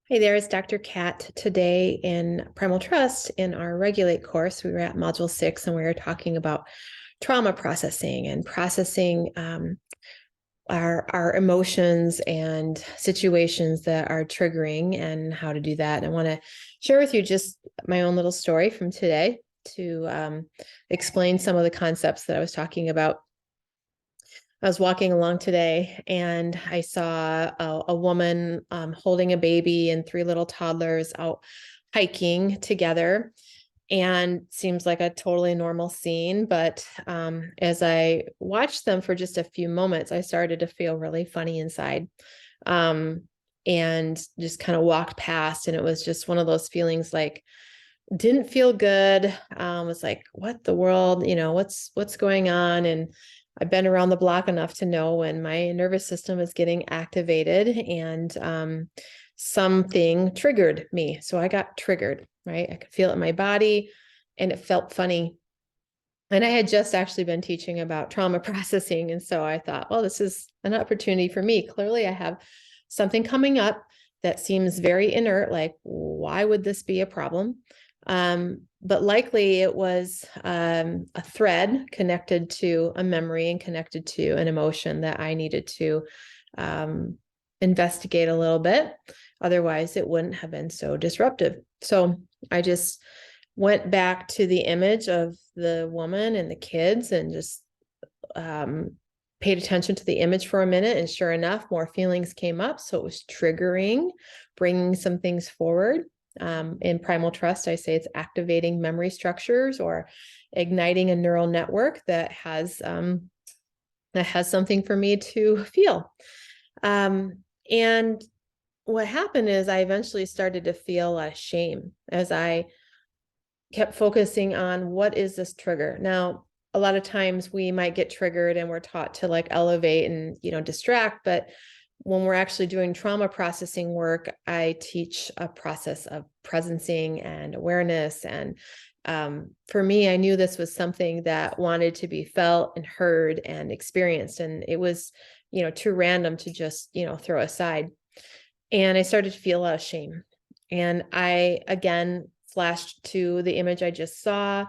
Hey there, it's Dr. Kat. Today in Primal Trust, in our Regulate course, we were at Module 6 and we were talking about trauma processing and processing our emotions and situations that are triggering and how to do that. And I want to share with you just my own little story from today to explain some of the concepts that I was talking about. I was walking along today and I saw a woman holding a baby and three little toddlers out hiking together. And seems like a totally normal scene. But as I watched them for just a few moments, I started to feel really funny inside um, and just kind of walked past. And it was just one of those feelings like, didn't feel good. Was like, what the world, what's going on? And I've been around the block enough to know when my nervous system is getting activated and something triggered me. So I got triggered, right? I could feel it in my body and it felt funny. And I had just actually been teaching about trauma processing. And so I thought, well, this is an opportunity for me. Clearly, I have something coming up that seems very inert. Like, why would this be a problem? But likely it was a thread connected to a memory and connected to an emotion that I needed to investigate a little bit. Otherwise, it wouldn't have been so disruptive. So I just went back to the image of the woman and the kids and just paid attention to the image for a minute. And sure enough, more feelings came up. So it was triggering, bringing some things forward. In Primal Trust, I say it's activating memory structures or igniting a neural network that has something for me to feel. And what happened is I eventually started to feel a lot of shame as I kept focusing on what is this trigger. Now, a lot of times we might get triggered and we're taught to like elevate and, distract, but when we're actually doing trauma processing work, I teach a process of presencing and awareness. And for me, I knew this was something that wanted to be felt and heard and experienced. And it was, too random to just, throw aside. And I started to feel a lot of shame. And I, again, flashed to the image I just saw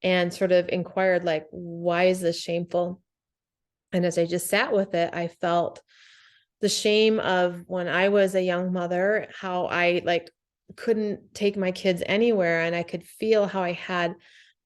and sort of inquired, like, why is this shameful? And as I just sat with it, I felt the shame of when I was a young mother, how I like couldn't take my kids anywhere. And I could feel how I had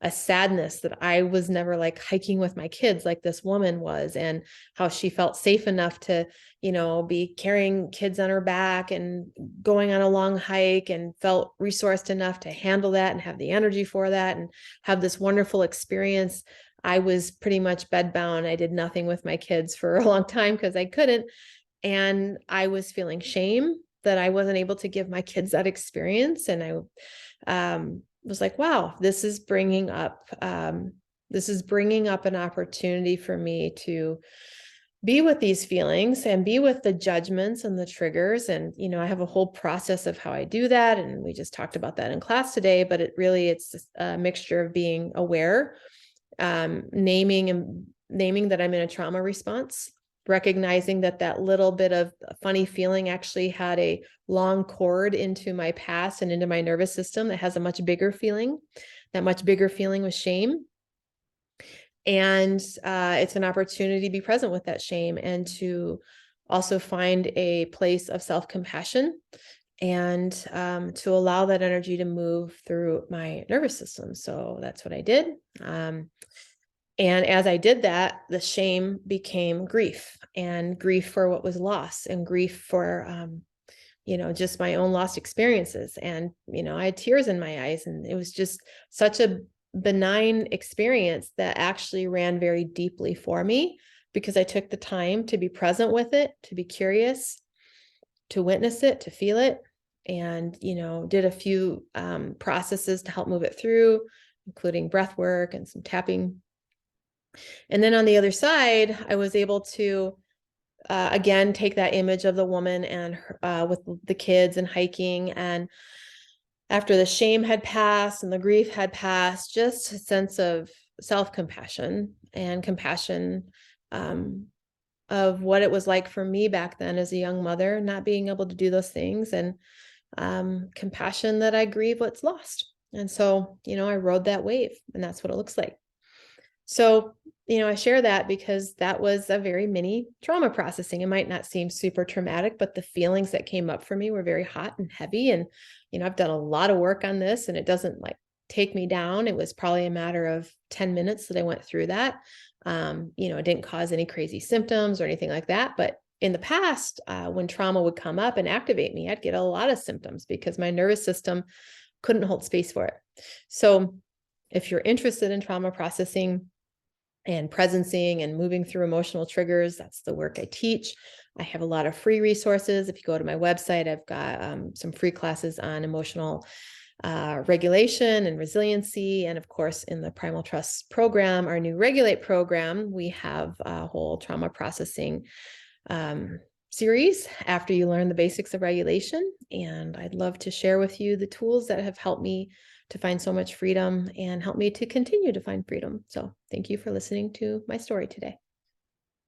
a sadness that I was never like hiking with my kids like this woman was, and how she felt safe enough to, be carrying kids on her back and going on a long hike and felt resourced enough to handle that and have the energy for that and have this wonderful experience. I was pretty much bedbound. I did nothing with my kids for a long time because I couldn't. And I was feeling shame that I wasn't able to give my kids that experience. And I was like, wow, this is bringing up an opportunity for me to be with these feelings and be with the judgments and the triggers. And, I have a whole process of how I do that. And we just talked about that in class today, but it's a mixture of being aware, naming that I'm in a trauma response, recognizing that little bit of funny feeling actually had a long cord into my past and into my nervous system that has a much bigger feeling. That much bigger feeling was shame. And it's an opportunity to be present with that shame and to also find a place of self-compassion and to allow that energy to move through my nervous system. So that's what I did. And as I did that, the shame became grief, and grief for what was lost, and grief for, just my own lost experiences. And, I had tears in my eyes, and it was just such a benign experience that actually ran very deeply for me because I took the time to be present with it, to be curious, to witness it, to feel it, and, did a few processes to help move it through, including breath work and some tapping. And then on the other side, I was able to, again, take that image of the woman and with the kids and hiking. And after the shame had passed and the grief had passed, just a sense of self-compassion and compassion of what it was like for me back then as a young mother, not being able to do those things. And compassion that I grieve what's lost. And so, I rode that wave, and that's what it looks like. So, I share that because that was a very mini trauma processing. It might not seem super traumatic, but the feelings that came up for me were very hot and heavy. And, I've done a lot of work on this, and it doesn't like take me down. It was probably a matter of 10 minutes that I went through that. It didn't cause any crazy symptoms or anything like that. But in the past, when trauma would come up and activate me, I'd get a lot of symptoms because my nervous system couldn't hold space for it. So if you're interested in trauma processing and presencing and moving through emotional triggers, that's the work I teach. I have a lot of free resources. If you go to my website, I've got some free classes on emotional regulation and resiliency. And of course, in the Primal Trust program, our new Regulate program, we have a whole trauma processing series after you learn the basics of regulation. And I'd love to share with you the tools that have helped me to find so much freedom and help me to continue to find freedom. So thank you for listening to my story today.